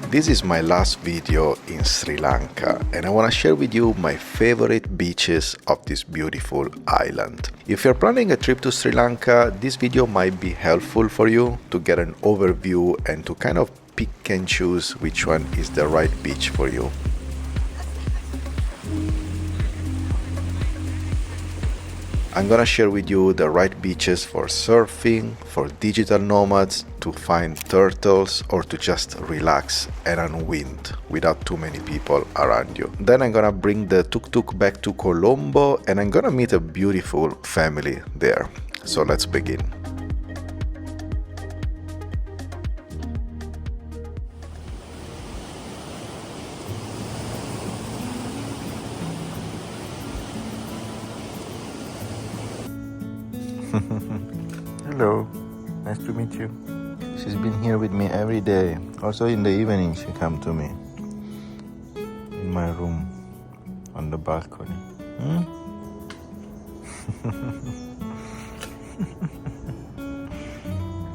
This is my last video in Sri Lanka and I want to share with you my favorite beaches of this beautiful island. If you're planning a trip to Sri Lanka, this video might be helpful for you to get an overview and to kind of pick and choose which one is the right beach for you. I'm gonna share with you the right beaches for surfing, for digital nomads, to find turtles, or to just relax and unwind without too many people around you. Then I'm gonna bring the Tuk Tuk back to Colombo and I'm gonna meet a beautiful family there. So let's begin. Hello, nice to meet you. She's been here with me every day. Also in the evening she come to me in my room on the balcony.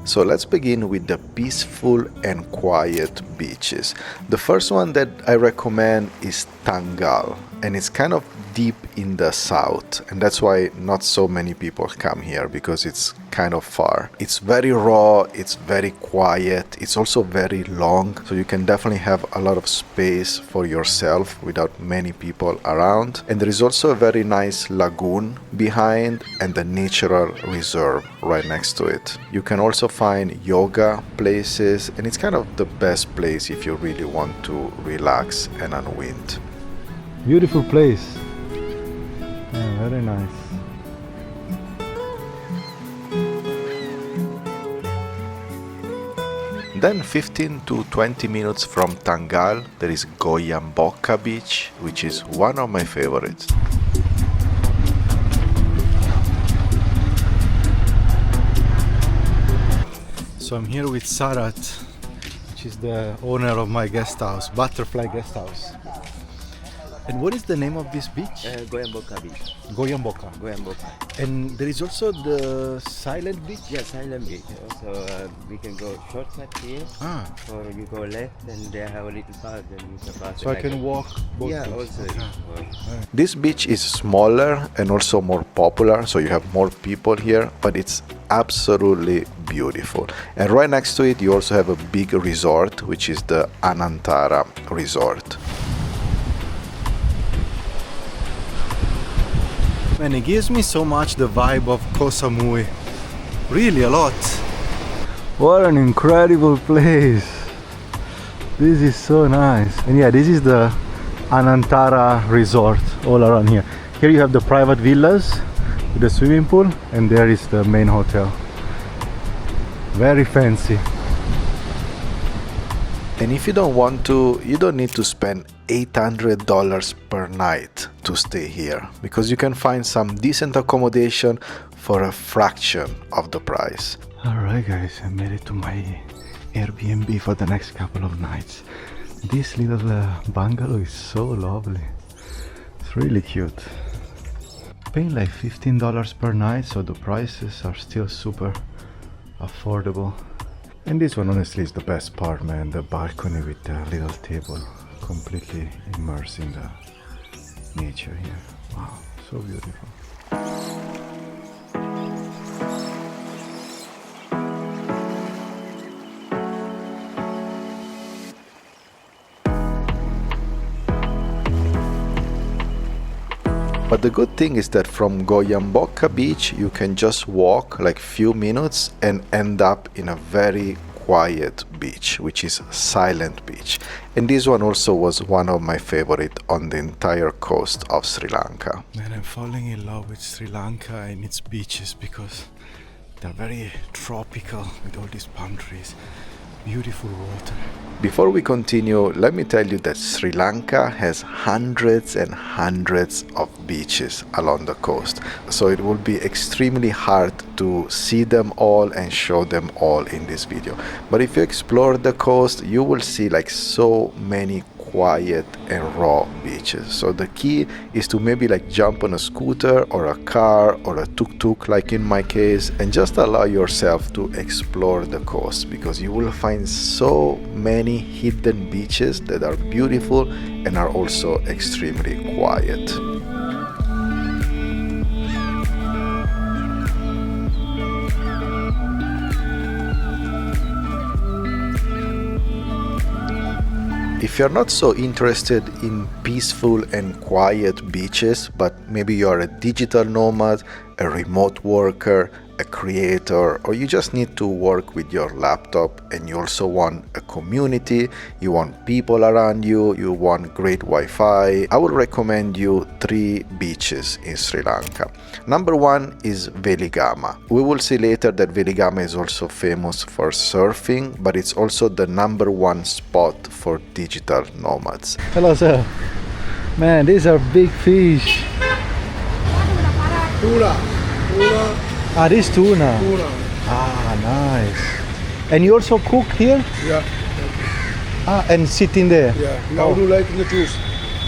So let's begin with the peaceful and quiet beaches. The first one that I recommend is Tangalle, and it's kind of deep in the south, and that's why not so many people come here, because it's kind of far. It's very raw, it's very quiet, it's also very long, so you can definitely have a lot of space for yourself without many people around. And there is also a very nice lagoon behind and the natural reserve right next to it. You can also find yoga places, and it's kind of the best place if you really want to relax and unwind. Beautiful place. Yeah, very nice. Then 15 to 20 minutes from Tangalle, there is Goyambokka Beach, which is one of my favorites. So I'm here with Sarat, which is the owner of my guest house, Butterfly Guest House. And what is the name of this beach? Goyambokka Beach. Goyambokka. Goyambokka. And there is also the silent beach? Yeah, silent beach. Also, we can go shortcut here, or you go left, and they have a little path, and you can pass. So I can walk both Yeah, ways. also. Okay. This beach is smaller and also more popular, so you have more people here, but it's absolutely beautiful. And right next to it, you also have a big resort, which is the Anantara Resort. And it gives me so much the vibe of Koh Samui. Really a lot. What an incredible place. This is so nice. And yeah, this is the Anantara Resort all around here. Here you have the private villas with the swimming pool, and there is the main hotel. Very fancy. And if you don't want to, you don't need to spend $800 per night to stay here, because you can find some decent accommodation for a fraction of the price. Alright guys, I made it to my Airbnb for the next couple of nights. This little bungalow is so lovely. It's really cute. Paying like $15 per night, so the prices are still super affordable. And this one honestly is the best part, man. The balcony with the little table, completely immersed in the nature here. Wow, so beautiful. But the good thing is that from Goyambokka Beach, you can just walk like few minutes and end up in a very quiet beach, which is Silent Beach. And this one also was one of my favorite on the entire coast of Sri Lanka. Man, I'm falling in love with Sri Lanka and its beaches because they're very tropical with all these palm trees. Beautiful water. Before we continue, let me tell you that Sri Lanka has hundreds and hundreds of beaches along the coast. So it will be extremely hard to see them all and show them all in this video. But if you explore the coast, you will see like so many quiet and raw beaches. So the key is to maybe like jump on a scooter or a car or a tuk tuk like in my case, and just allow yourself to explore the coast, because you will find so many hidden beaches that are beautiful and are also extremely quiet. If you're not so interested in peaceful and quiet beaches, but maybe you're a digital nomad, a remote worker, a creator, or you just need to work with your laptop and you also want a community, you want people around you, you want great Wi-Fi, I would recommend you 3 beaches in Sri Lanka. Number 1 is Weligama. We will see later that Weligama is also famous for surfing, but it's also the number 1 spot for digital nomads. Hello, sir. Man, these are big fish. Tuna. Ah, this tuna. Tuna. Ah, nice. And you also cook here? Yeah. Ah, and sit in there? Yeah. Now do like in the juice.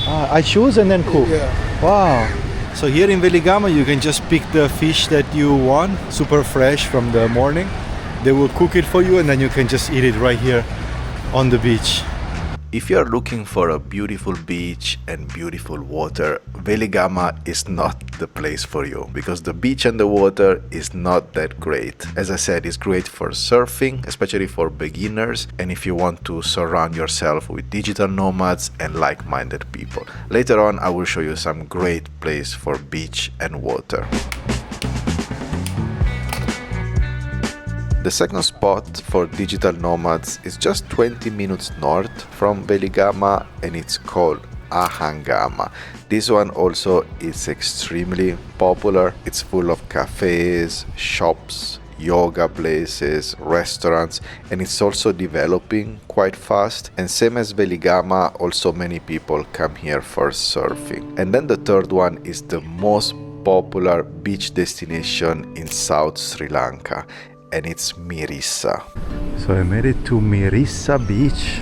Ah, I choose and then cook? Yeah. Wow. So here in Weligama, you can just pick the fish that you want, super fresh from the morning. They will cook it for you and then you can just eat it right here on the beach. If you're looking for a beautiful beach and beautiful water, Weligama is not the place for you, because the beach and the water is not that great. As I said, it's great for surfing, especially for beginners, and if you want to surround yourself with digital nomads and like-minded people. Later on, I will show you some great place for beach and water. The second spot for digital nomads is just 20 minutes north from Weligama, and it's called Ahangama. This one also is extremely popular. It's full of cafes, shops, yoga places, restaurants, and it's also developing quite fast. And same as Weligama, also many people come here for surfing. And then the third one is the most popular beach destination in South Sri Lanka, and it's Mirissa. So I made it to Mirissa Beach,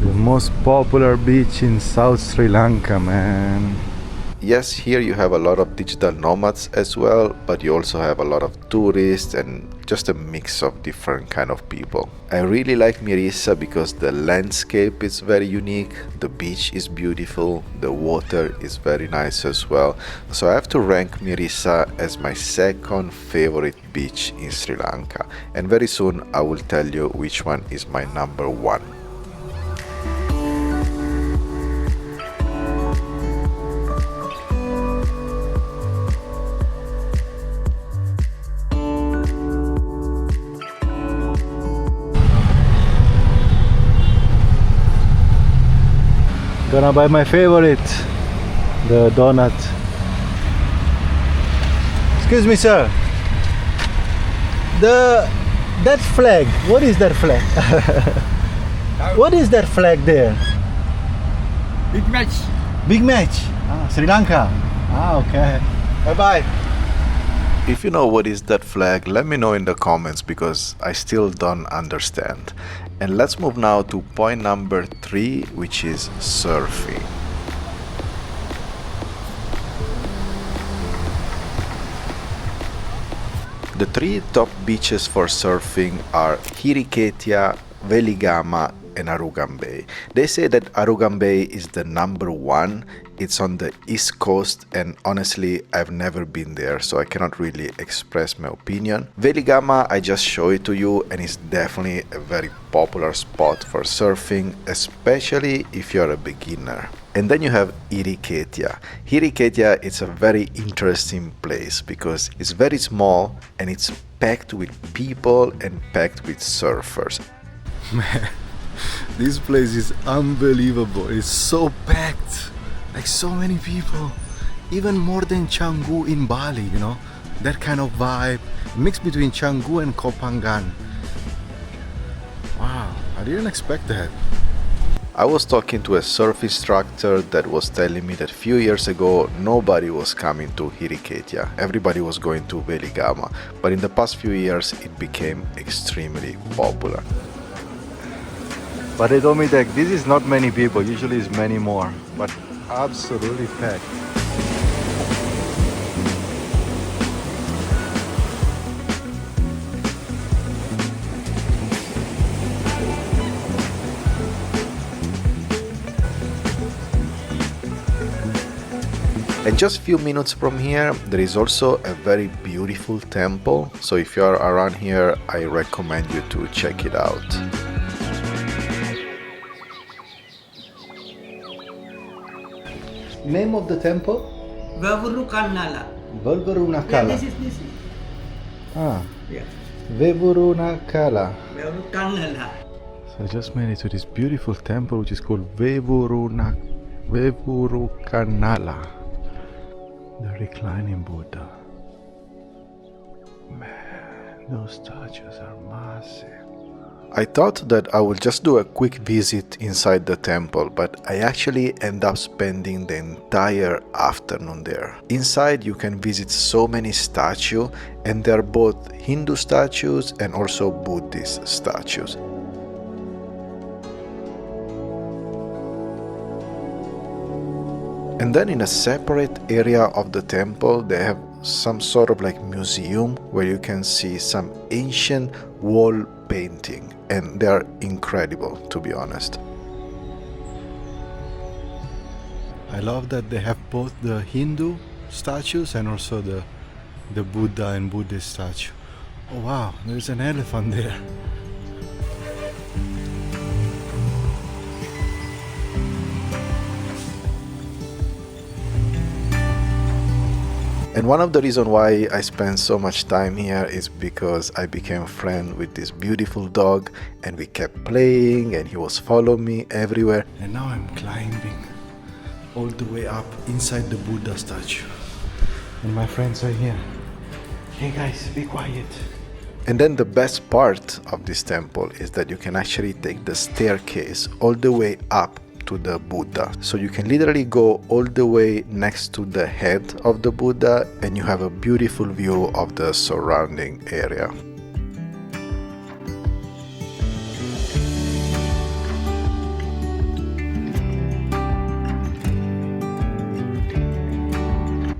the most popular beach in South Sri Lanka, man. Yes, here you have a lot of digital nomads as well, but you also have a lot of tourists and just a mix of different kind of people. I really like Mirissa because the landscape is very unique, the beach is beautiful, the water is very nice as well. So I have to rank Mirissa as my second favorite beach in Sri Lanka, and very soon I will tell you which one is my number 1. Gonna buy my favorite, the donut. Excuse me, sir. That flag, what is that flag? What is that flag there? Big match. Big match. Ah, Sri Lanka. Ah, okay. Bye bye. If you know what is that flag, let me know in the comments, because I still don't understand. And let's move now to point number 3, which is surfing. The 3 top beaches for surfing are Hiriketiya, Weligama, and Arugan Bay. They say that Arugan Bay is the number 1. It's on the east coast, and honestly I've never been there, so I cannot really express my opinion. Weligama, I just show it to you, and it's definitely a very popular spot for surfing, especially if you're a beginner. And then you have Hiriketiya. Hiriketiya is a very interesting place because it's very small and it's packed with people and packed with surfers. Man, this place is unbelievable. It's so packed. Like so many people. Even more than Canggu in Bali, you know? That kind of vibe. Mixed between Canggu and Koh Phangan. Wow, I didn't expect that. I was talking to a surf instructor that was telling me that a few years ago nobody was coming to Hiriketiya. Everybody was going to Weligama. But in the past few years it became extremely popular. But they told me that this is not many people, usually it's many more, but absolutely packed. And just a few minutes from here, there is also a very beautiful temple. So if you are around here, I recommend you to check it out. Name of the temple? Wewurukannala. Wewurukannala. This is. Ah, Yeah. Wewurukannala. Wewurukannala. So I just made it to this beautiful temple which is called Wewurukannala. The reclining Buddha. Man, those statues are massive. I thought that I would just do a quick visit inside the temple, but I actually end up spending the entire afternoon there. Inside you can visit so many statues, and they're both Hindu statues and also Buddhist statues. And then in a separate area of the temple, they have some sort of like museum where you can see some ancient wall painting, and they are incredible, to be honest. I love that they have both the Hindu statues and also the Buddha and Buddhist statue. Oh wow, there's an elephant there. And one of the reasons why I spend so much time here is because I became friend with this beautiful dog, and we kept playing and he was following me everywhere. And now I'm climbing all the way up inside the Buddha statue. And my friends are here. Hey guys, be quiet. And then the best part of this temple is that you can actually take the staircase all the way up to the Buddha. So you can literally go all the way next to the head of the Buddha, and you have a beautiful view of the surrounding area.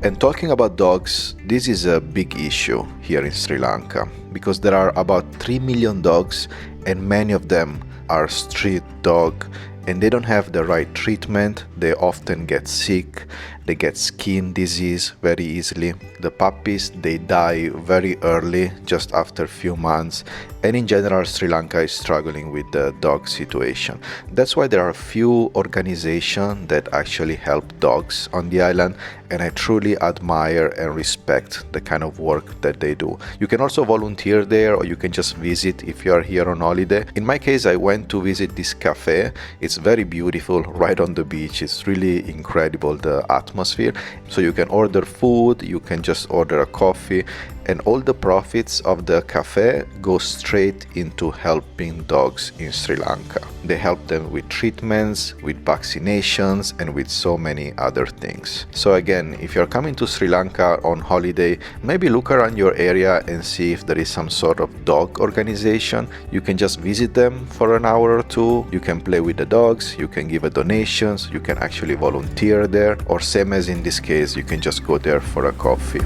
And talking about dogs, this is a big issue here in Sri Lanka, because there are about 3 million dogs, and many of them are street dog, and they don't have the right treatment. They often get sick, they get skin disease very easily. The puppies, they die very early, just after a few months, and in general Sri Lanka is struggling with the dog situation. That's why there are a few organizations that actually help dogs on the island, and I truly admire and respect the kind of work that they do. You can also volunteer there, or you can just visit if you are here on holiday. In my case, I went to visit this cafe. It's very beautiful, right on the beach. It's really incredible, the atmosphere. So you can order food, you can just order a coffee, and all the profits of the cafe go straight into helping dogs in Sri Lanka. They help them with treatments, with vaccinations, and with so many other things. So again, if you're coming to Sri Lanka on holiday, maybe look around your area and see if there is some sort of dog organization. You can just visit them for an hour or two. You can play with the dogs, you can give a donations, you can actually volunteer there, or same as in this case, you can just go there for a coffee.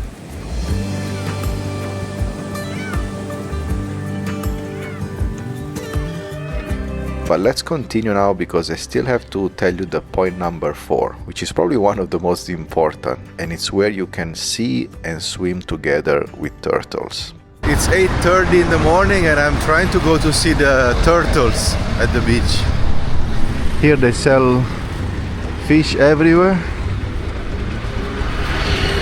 But let's continue now, because I still have to tell you the point number 4, which is probably one of the most important, and it's where you can see and swim together with turtles. It's 8:30 in the morning and I'm trying to go to see the turtles at the beach. Here they sell fish everywhere.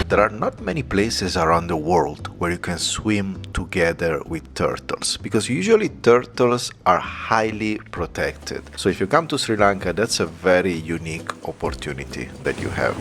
There are not many places around the world where you can swim together with turtles, because usually turtles are highly protected. So if you come to Sri Lanka, that's a very unique opportunity that you have.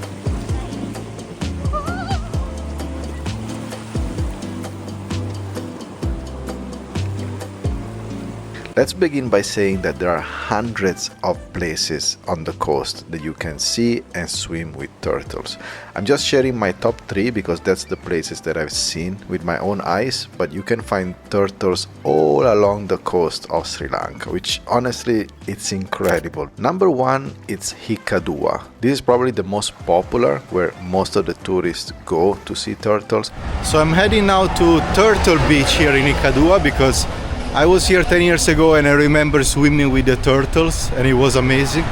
Let's begin by saying that there are hundreds of places on the coast that you can see and swim with turtles. I'm just sharing my top 3 because that's the places that I've seen with my own eyes, but you can find turtles all along the coast of Sri Lanka, which honestly, it's incredible. Number 1, it's Hikkaduwa. This is probably the most popular, where most of the tourists go to see turtles. So I'm heading now to Turtle Beach here in Hikkaduwa because I was here 10 years ago and I remember swimming with the turtles and it was amazing.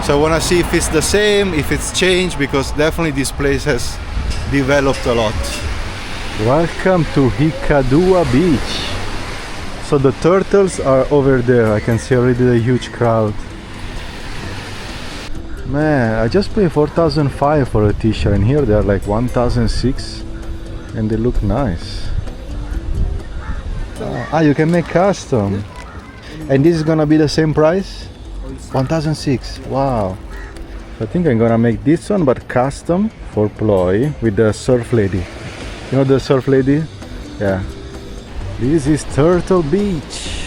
So I want to see if it's the same, if it's changed, because definitely this place has developed a lot. Welcome to Hikkaduwa Beach. So the turtles are over there. I can see already the huge crowd. Man, I just paid 4,500 for a t-shirt and here they are like 1,600 and they look nice. You can make custom. And this is gonna be the same price? 1,600. Wow. I think I'm gonna make this one but custom for Ploy with the surf lady. You know the surf lady? Yeah. This is Turtle Beach.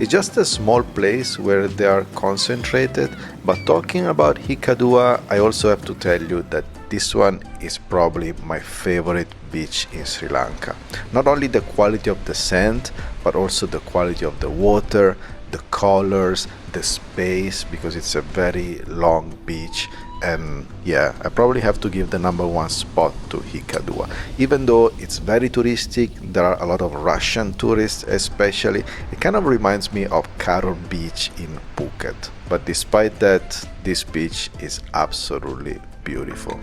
It's just a small place where they are concentrated, but talking about Hikkaduwa, I also have to tell you that this one is probably my favorite beach in Sri Lanka. Not only the quality of the sand, but also the quality of the water, the colors, the space, because it's a very long beach. And yeah, I probably have to give the number 1 spot to Hikkaduwa. Even though it's very touristic, there are a lot of Russian tourists especially. It kind of reminds me of Akurala Beach in Phuket. But despite that, this beach is absolutely beautiful.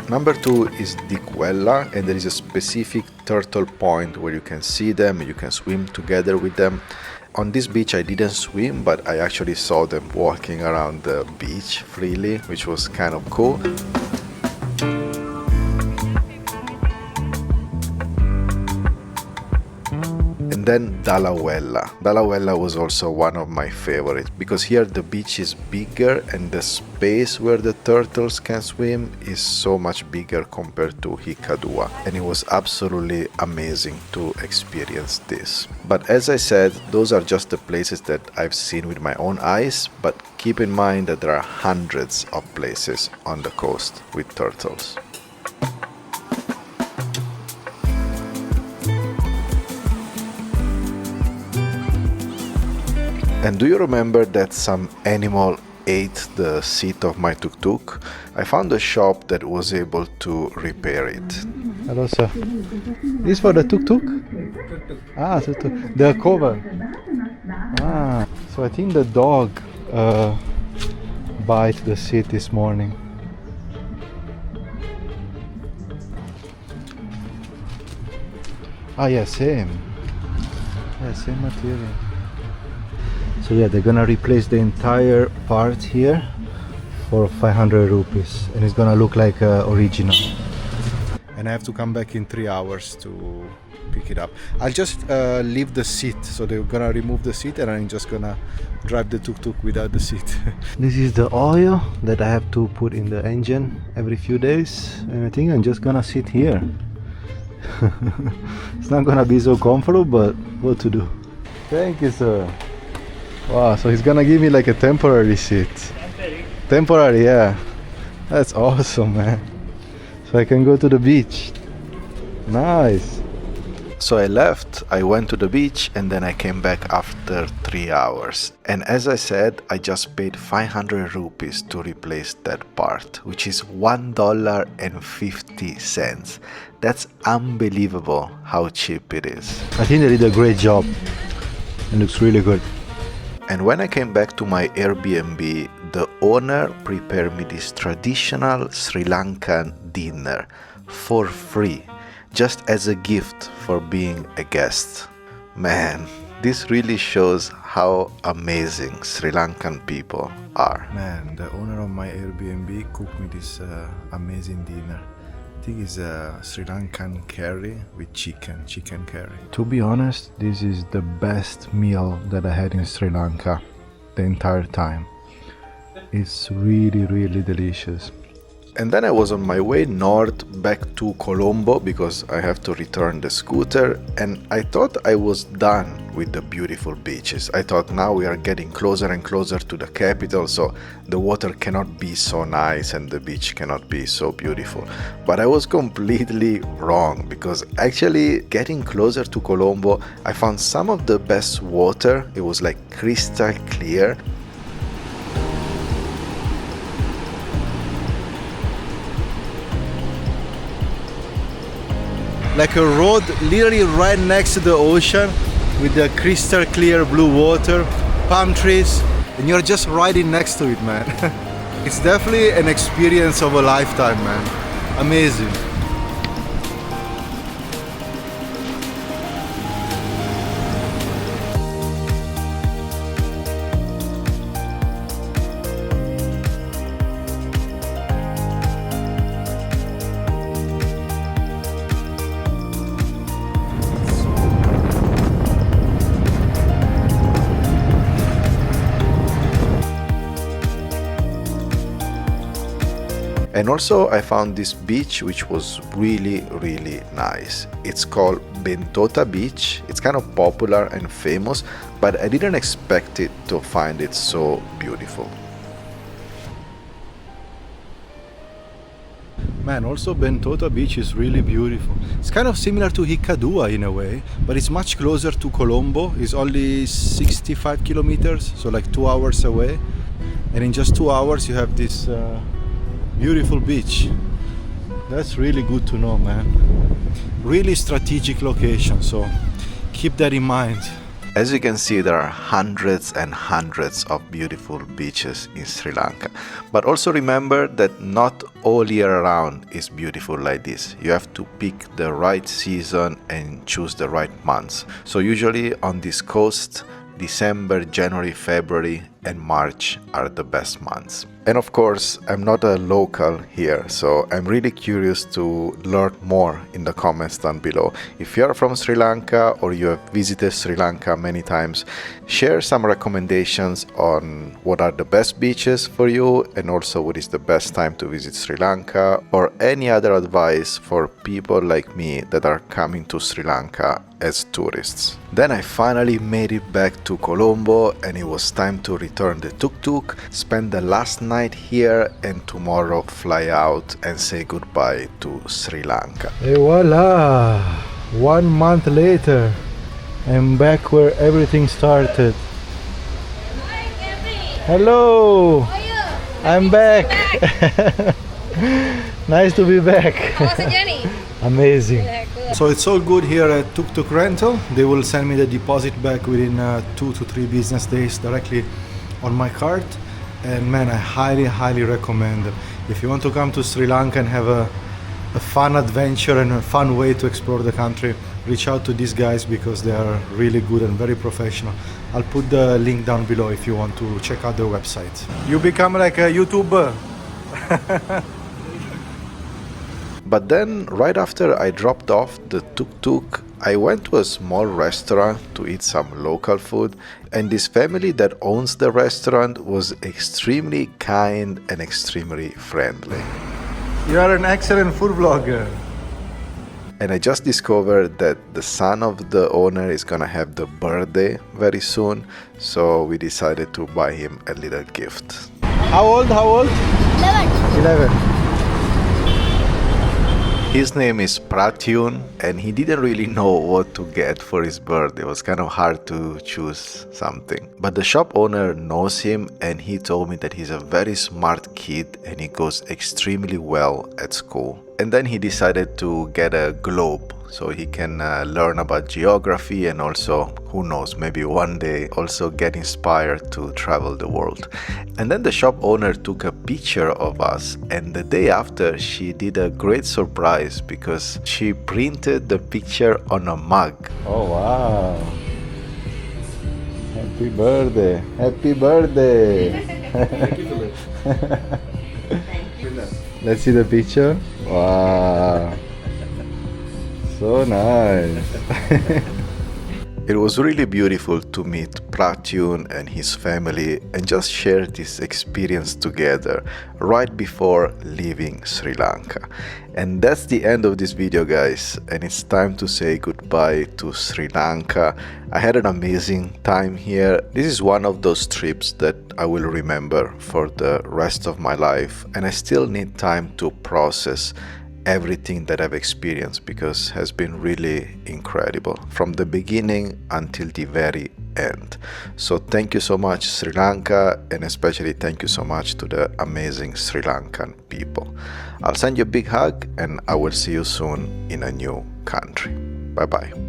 Number 2 is Dickwella, and there is a specific turtle point where you can see them, you can swim together with them. On this beach I didn't swim, but I actually saw them walking around the beach freely, which was kind of cool. And then Dalawella. Dalawella was also one of my favorites because here the beach is bigger and the space where the turtles can swim is so much bigger compared to Hikkaduwa, and it was absolutely amazing to experience this. But as I said, those are just the places that I've seen with my own eyes, but keep in mind that there are hundreds of places on the coast with turtles. And do you remember that some animal ate the seat of my Tuk Tuk? I found a shop that was able to repair it. Hello sir. This for the Tuk Tuk? Ah, Tuk Tuk. The cover. Ah, so I think the dog bite the seat this morning. Ah yeah, same. Yeah, same material. So yeah, they're gonna replace the entire part here for 500 rupees and it's gonna look like original. And I have to come back in 3 hours to pick it up. I'll just leave the seat, so they're gonna remove the seat and I'm just gonna drive the tuk-tuk without the seat. This is the oil that I have to put in the engine every few days, and I think I'm just gonna sit here. It's not gonna be so comfortable, but what to do. Thank you sir. Wow, so he's gonna give me like a temporary seat. Temporary, yeah. That's awesome, man. So I can go to the beach. Nice. So I left, I went to the beach, and then I came back after 3 hours. And as I said, I just paid 500 rupees to replace that part, which is $1.50. That's unbelievable how cheap it is. I think they did a great job. It looks really good. And when I came back to my Airbnb, the owner prepared me this traditional Sri Lankan dinner for free, just as a gift for being a guest. Man, this really shows how amazing Sri Lankan people are. Man, the owner of my Airbnb cooked me this amazing dinner. I think it's a Sri Lankan curry with chicken curry. To be honest, this is the best meal that I had in Sri Lanka the entire time. It's really, really delicious. And then I was on my way north back to Colombo because I have to return the scooter, and I thought I was done with the beautiful beaches. I thought now we are getting closer and closer to the capital, so the water cannot be so nice and the beach cannot be so beautiful. But I was completely wrong, because actually getting closer to Colombo, I found some of the best water. It was like crystal clear. Like a road literally right next to the ocean with the crystal clear blue water, palm trees, and you're just riding next to it, man. It's definitely an experience of a lifetime, man. Amazing. And also I found this beach which was really, really nice. It's called Bentota Beach. It's kind of popular and famous, but I didn't expect it to find it so beautiful. Man, also Bentota Beach is really beautiful. It's kind of similar to Hikkaduwa in a way, but it's much closer to Colombo. It's only 65 kilometers, so like 2 hours away. And in just 2 hours you have this beautiful beach. That's really good to know, man. Really strategic location, so keep that in mind. As you can see, there are hundreds and hundreds of beautiful beaches in Sri Lanka. But also remember that not all year round is beautiful like this. You have to pick the right season and choose the right months. So usually on this coast, December, January, February and March are the best months. And of course, I'm not a local here, so I'm really curious to learn more in the comments down below. If you're from Sri Lanka or you have visited Sri Lanka many times, share some recommendations on what are the best beaches for you and also what is the best time to visit Sri Lanka, or any other advice for people like me that are coming to Sri Lanka as tourists. Then I finally made it back to Colombo and it was time to return the Tuk Tuk, spend the last night here and tomorrow fly out and say goodbye to Sri Lanka. Et voila! 1 month later, I'm back where everything started. Hi, Gabi. Hello! How are you? I'm back! Nice to be back. How was the journey? Amazing. Yeah, good. So it's all good here at Tuk Tuk Rental. They will send me the deposit back within 2 to 3 business days directly on my card. And man, I highly recommend it. If you want to come to Sri Lanka and have a fun adventure and a fun way to explore the country, reach out to these guys because they are really good and very professional. I'll put the link down below if you want to check out their website. You become like a YouTuber. But then, right after I dropped off the tuk-tuk, I went to a small restaurant to eat some local food, and this family that owns the restaurant was extremely kind and extremely friendly. You are an excellent food vlogger. And I just discovered that the son of the owner is gonna have the birthday very soon, so we decided to buy him a little gift. How old? 11. His name is Prathiyun, and he didn't really know what to get for his birthday. It was kind of hard to choose something. But the shop owner knows him, and he told me that he's a very smart kid and he goes extremely well at school. And then he decided to get a globe so he can learn about geography and also, who knows, maybe one day also get inspired to travel the world. And then the shop owner took a picture of us, and the day after she did a great surprise because she printed the picture on a mug. Oh wow. Happy birthday. Happy birthday. Let's see the picture. Wow. So nice. It was really beautiful to meet Prathiyun and his family and just share this experience together right before leaving Sri Lanka. And that's the end of this video, guys, and it's time to say goodbye to Sri Lanka. I had an amazing time here. This is one of those trips that I will remember for the rest of my life, and I still need time to process everything that I've experienced because it has been really incredible from the beginning until the very end. So thank you so much, Sri Lanka, and especially thank you so much to the amazing Sri Lankan people. I'll send you a big hug and I will see you soon in a new country. Bye bye.